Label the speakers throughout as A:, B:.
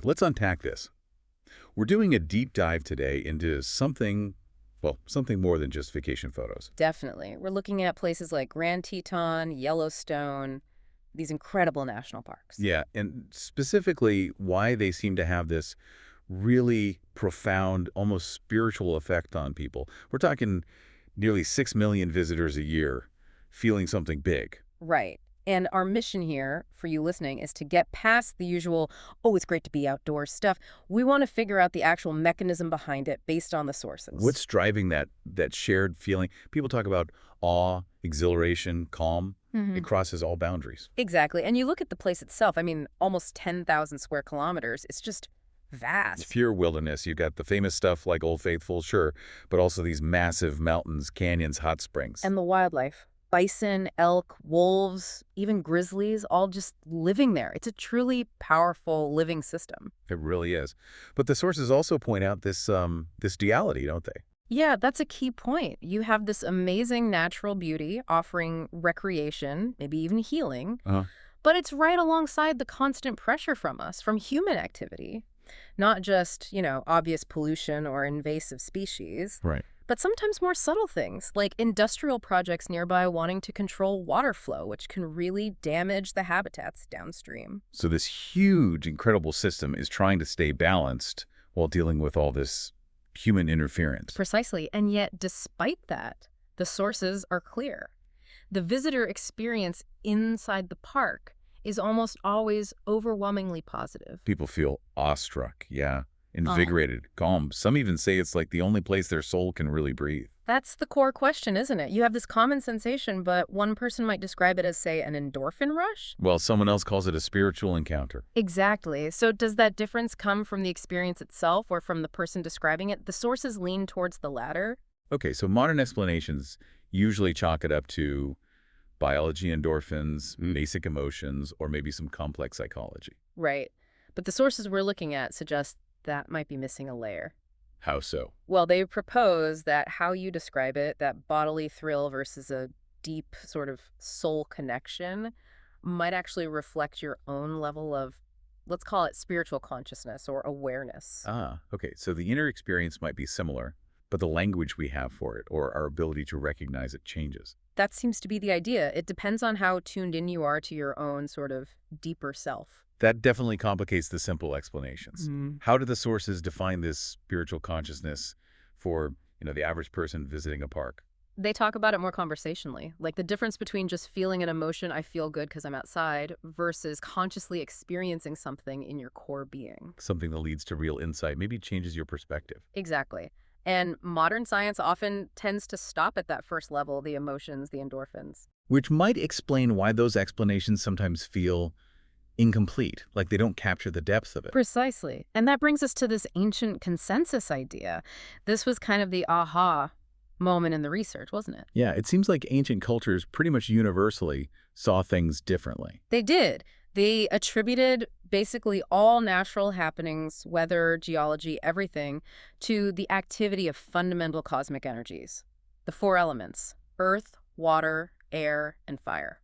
A: let's unpack this. We're doing a deep dive today into something, well, something more than just vacation photos.
B: Definitely. We're looking at places like Grand Teton, Yellowstone, these incredible national parks.
A: Yeah, and specifically why they seem to have this really profound, almost spiritual effect on people. We're talking nearly 6 million visitors a year feeling something big.
B: Right. And our mission here, for you listening, is to get past the usual, oh, it's great to be outdoors stuff. We want to figure out the actual mechanism behind it based on the sources.
A: What's driving that shared feeling? People talk about awe, exhilaration, calm. It crosses all boundaries.
B: Exactly. And you look at the place itself, I mean, almost 10,000 square kilometers. It's just
A: It's
B: vast.
A: pure wilderness. You've got the famous stuff like Old Faithful, sure, but also these massive mountains, canyons, hot springs.
B: And the wildlife. Bison, elk, wolves, even grizzlies, all just living there. It's a truly powerful living system.
A: It really is. But the sources also point out this duality, don't they?
B: Yeah, that's a key point. You have this amazing natural beauty offering recreation, maybe even healing,
A: Uh-huh.
B: but it's right alongside the constant pressure from us, from human activity. Not just, obvious pollution or invasive species,
A: Right.
B: but sometimes more subtle things, like industrial projects nearby wanting to control water flow, which can really damage the habitats downstream.
A: So this huge, incredible system is trying to stay balanced while dealing with all this human interference.
B: Precisely. And yet, despite that, the sources are clear. The visitor experience inside the park is almost always overwhelmingly positive.
A: People feel awestruck, yeah,
B: Uh-huh.
A: invigorated, calm. Some even say it's like the only place their soul can really breathe.
B: That's the core question, isn't it? You have this common sensation, but one person might describe it as, say, an endorphin rush?
A: Well, someone else calls it a spiritual encounter.
B: Exactly. So does that difference come from the experience itself or from the person describing it? The sources lean towards the latter.
A: Okay, so modern explanations usually chalk it up to biology, endorphins, basic emotions, or maybe some complex psychology.
B: Right. But the sources we're looking at suggest that might be missing a layer.
A: How so?
B: Well, they propose that how you describe it, that bodily thrill versus a deep sort of soul connection, might actually reflect your own level of, let's call it spiritual consciousness or awareness.
A: Ah, okay, so the inner experience might be similar, but the language we have for it, or our ability to recognize it, changes.
B: That seems to be the idea. It depends on how tuned in you are to your own sort of deeper self.
A: That definitely complicates the simple explanations. How do the sources define this spiritual consciousness for, the average person visiting a park?
B: They talk about it more conversationally, like the difference between just feeling an emotion, I feel good because I'm outside, versus consciously experiencing something in your core being.
A: Something that leads to real insight, maybe changes your perspective.
B: Exactly. And modern science often tends to stop at that first level, the emotions, the endorphins.
A: Which might explain why those explanations sometimes feel incomplete, like they don't capture the depth of it.
B: Precisely. And that brings us to this ancient consensus idea. This was kind of the aha moment in the research, wasn't it?
A: Yeah, it seems like ancient cultures pretty much universally saw things differently.
B: They did. They attributed basically all natural happenings, weather, geology, everything, to the activity of fundamental cosmic energies. The four elements: earth, water, air, and fire.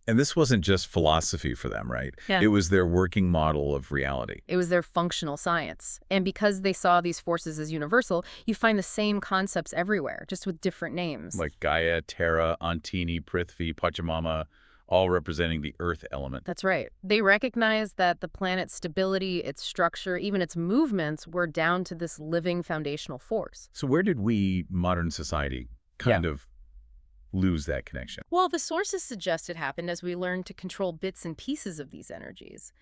A: And this wasn't just philosophy for them, right?
B: Yeah.
A: It was their working model of reality.
B: It was their functional science. And because they saw these forces as universal, you find the same concepts everywhere, just with different names.
A: Like Gaia, Terra, Antini, Prithvi, Pachamama, all representing the earth element.
B: That's right. They recognized that the planet's stability, its structure, even its movements were down to this living foundational force.
A: So where did we, modern society, kind of lose that connection?
B: Well, the sources suggest it happened as we learned to control bits and pieces of these energies.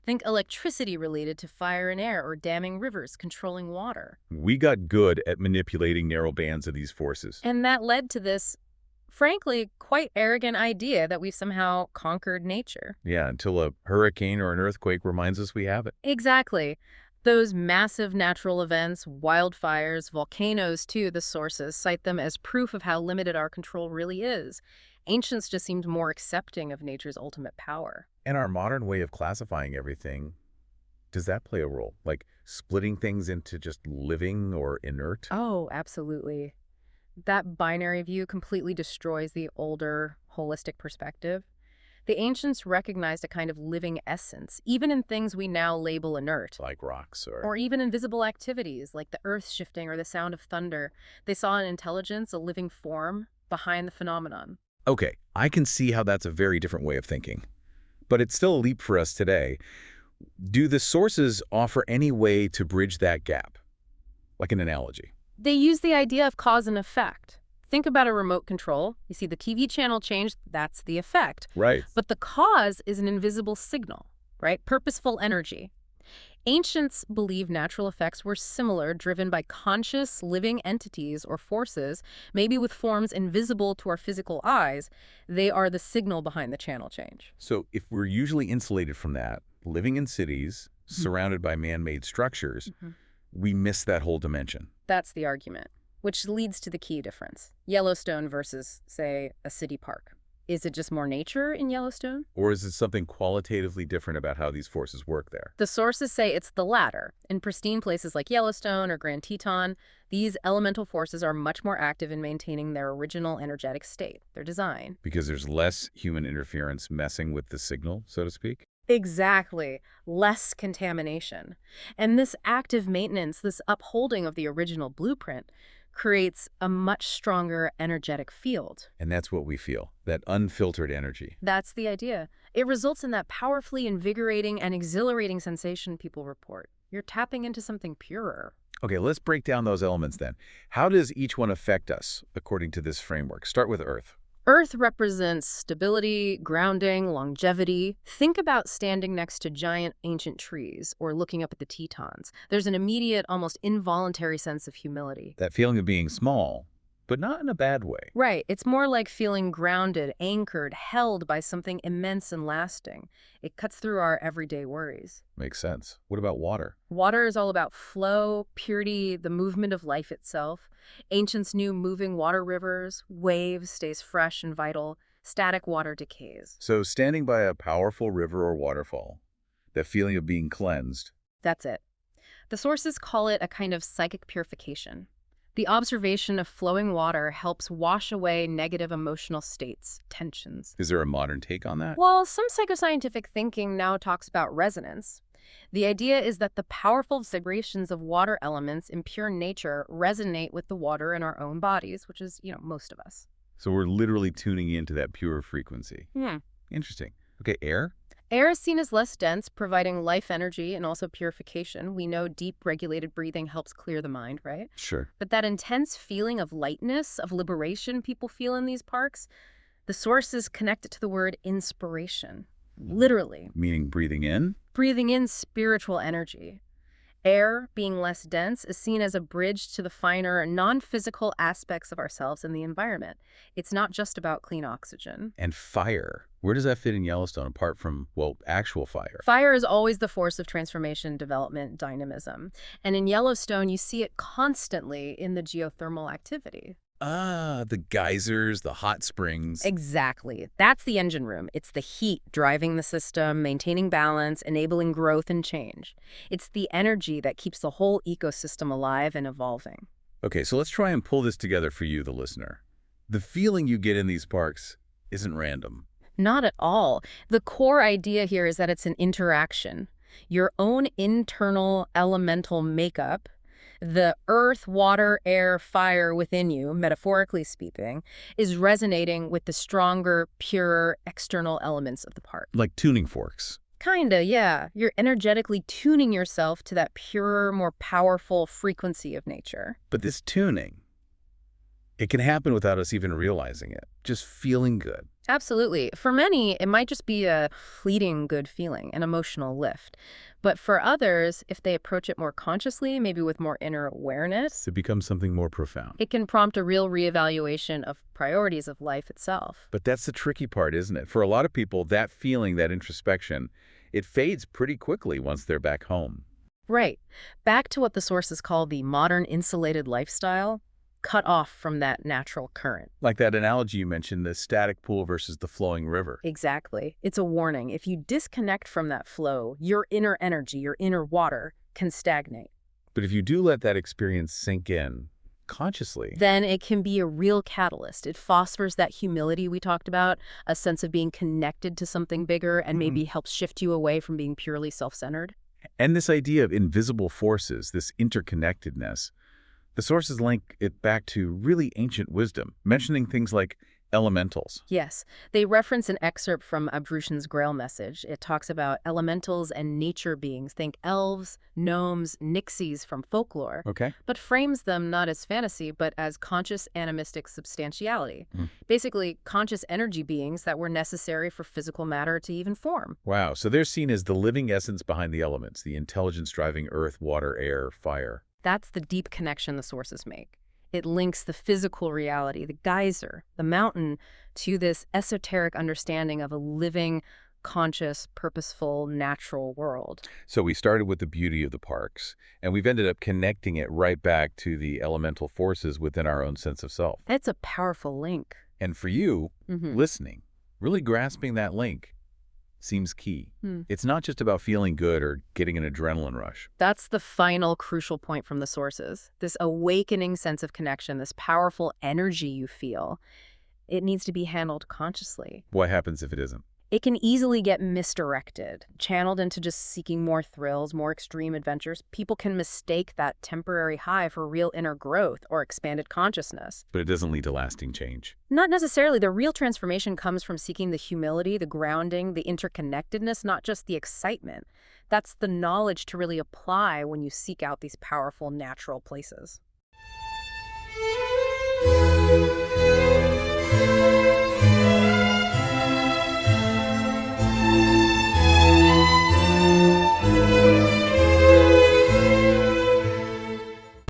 B: Think electricity related to fire and air or damming rivers, controlling water.
A: We got good at manipulating narrow bands of these forces.
B: And that led to this, frankly, quite arrogant idea that we've somehow conquered nature.
A: Yeah, until a hurricane or an earthquake reminds us we have it.
B: Exactly. Those massive natural events, wildfires, volcanoes too, the sources cite them as proof of how limited our control really is. Ancients just seemed more accepting of nature's ultimate power.
A: And our modern way of classifying everything, does that play a role? Like splitting things into just living or inert?
B: Oh, absolutely. That binary view completely destroys the older, holistic perspective. The ancients recognized a kind of living essence, even in things we now label inert.
A: Like rocks
B: Or even invisible activities, like the earth shifting or the sound of thunder. They saw an intelligence, a living form, behind the phenomenon.
A: Okay, I can see how that's a very different way of thinking. But it's still a leap for us today. Do the sources offer any way to bridge that gap? Like an analogy.
B: They use the idea of cause and effect. Think about a remote control. You see the TV channel change, that's the effect.
A: Right.
B: But the cause is an invisible signal, right? Purposeful energy. Ancients believed natural effects were similar, driven by conscious, living entities or forces, maybe with forms invisible to our physical eyes. They are the signal behind the channel change.
A: So if we're usually insulated from that, living in cities, surrounded by man-made structures, we miss that whole dimension.
B: That's the argument, which leads to the key difference. Yellowstone versus, say, a city park. Is it just more nature in Yellowstone?
A: Or is it something qualitatively different about how these forces work there?
B: The sources say it's the latter. In pristine places like Yellowstone or Grand Teton, these elemental forces are much more active in maintaining their original energetic state, their design.
A: Because there's less human interference messing with the signal, so to speak?
B: Exactly. Less contamination. And this active maintenance, this upholding of the original blueprint, creates a much stronger energetic field.
A: And that's what we feel, that unfiltered energy.
B: That's the idea. It results in that powerfully invigorating and exhilarating sensation people report. You're tapping into something purer.
A: Okay, let's break down those elements then. How does each one affect us according to this framework? Start with Earth.
B: Earth represents stability, grounding, longevity. Think about standing next to giant ancient trees or looking up at the Tetons. There's an immediate, almost involuntary sense of humility.
A: That feeling of being small, but not in a bad way.
B: Right. It's more like feeling grounded, anchored, held by something immense and lasting. It cuts through our everyday worries.
A: Makes sense. What about water?
B: Water is all about flow, purity, the movement of life itself. Ancients knew moving water rivers, waves stays fresh and vital. Static water decays.
A: So standing by a powerful river or waterfall, that feeling of being cleansed.
B: That's it. The sources call it a kind of psychic purification. The observation of flowing water helps wash away negative emotional states, tensions.
A: Is there a modern take on that?
B: Well, some psychoscientific thinking now talks about resonance. The idea is that the powerful vibrations of water elements in pure nature resonate with the water in our own bodies, which is, most of us.
A: So we're literally tuning into that pure frequency. Interesting. Okay, air?
B: Air is seen as less dense, providing life energy and also purification. We know deep regulated breathing helps clear the mind, right?
A: Sure.
B: But that intense feeling of lightness, of liberation people feel in these parks, the sources connect it to the word inspiration. Literally.
A: Meaning breathing in?
B: Breathing in spiritual energy. Air, being less dense, is seen as a bridge to the finer, non-physical aspects of ourselves and the environment. It's not just about clean oxygen.
A: And fire. Where does that fit in Yellowstone apart from, well, actual fire?
B: Fire is always the force of transformation, development, dynamism. And in Yellowstone, you see it constantly in the geothermal activity.
A: Ah, the geysers, the hot springs.
B: Exactly. That's the engine room. It's the heat driving the system, maintaining balance, enabling growth and change. It's the energy that keeps the whole ecosystem alive and evolving.
A: Okay, so let's try and pull this together for you, the listener. The feeling you get in these parks isn't random.
B: Not at all. The core idea here is that it's an interaction. Your own internal elemental makeup, the earth, water, air, fire within you, metaphorically speaking, is resonating with the stronger, purer external elements of the park.
A: Like tuning forks.
B: Kinda, yeah. You're energetically tuning yourself to that purer, more powerful frequency of nature.
A: But this tuning, it can happen without us even realizing it. Just feeling good.
B: Absolutely. For many, it might just be a fleeting good feeling, an emotional lift. But for others, if they approach it more consciously, maybe with more inner awareness,
A: To become something more profound.
B: it can prompt a real reevaluation of priorities of life itself.
A: But that's the tricky part, isn't it? For a lot of people, that feeling, that introspection, it fades pretty quickly once they're back home.
B: Right. Back to what the sources call the modern insulated lifestyle, cut off from that natural current.
A: Like that analogy you mentioned, the static pool versus the flowing river.
B: Exactly. It's a warning. If you disconnect from that flow, your inner energy, your inner water, can stagnate.
A: But if you do let that experience sink in, consciously.
B: then it can be a real catalyst. It fosters that humility we talked about, a sense of being connected to something bigger, and maybe helps shift you away from being purely self-centered.
A: And this idea of invisible forces, this interconnectedness, the sources link it back to really ancient wisdom, mentioning things like elementals.
B: Yes, they reference an excerpt from Abdrushan's Grail message. It talks about elementals and nature beings, think elves, gnomes, nixies from folklore,
A: Okay.
B: but frames them not as fantasy, but as conscious animistic substantiality. Basically, conscious energy beings that were necessary for physical matter to even form.
A: Wow, so they're seen as the living essence behind the elements, the intelligence driving earth, water, air, fire.
B: That's the deep connection the sources make. It links the physical reality, the geyser, the mountain, to this esoteric understanding of a living, conscious, purposeful, natural world.
A: So we started with the beauty of the parks, and we've ended up connecting it right back to the elemental forces within our own sense of self.
B: It's a powerful link.
A: And for you,
B: Mhm.
A: listening, really grasping that link seems key.
B: Hmm.
A: It's not just about feeling good or getting an adrenaline rush.
B: That's the final crucial point from the sources. This awakening sense of connection, this powerful energy you feel, it needs to be handled consciously.
A: What happens if it isn't?
B: It can easily get misdirected, channeled into just seeking more thrills, more extreme adventures. People can mistake that temporary high for real inner growth or expanded consciousness.
A: But it doesn't lead to lasting change.
B: Not necessarily. The real transformation comes from seeking the humility, the grounding, the interconnectedness, not just the excitement. That's the knowledge to really apply when you seek out these powerful natural places.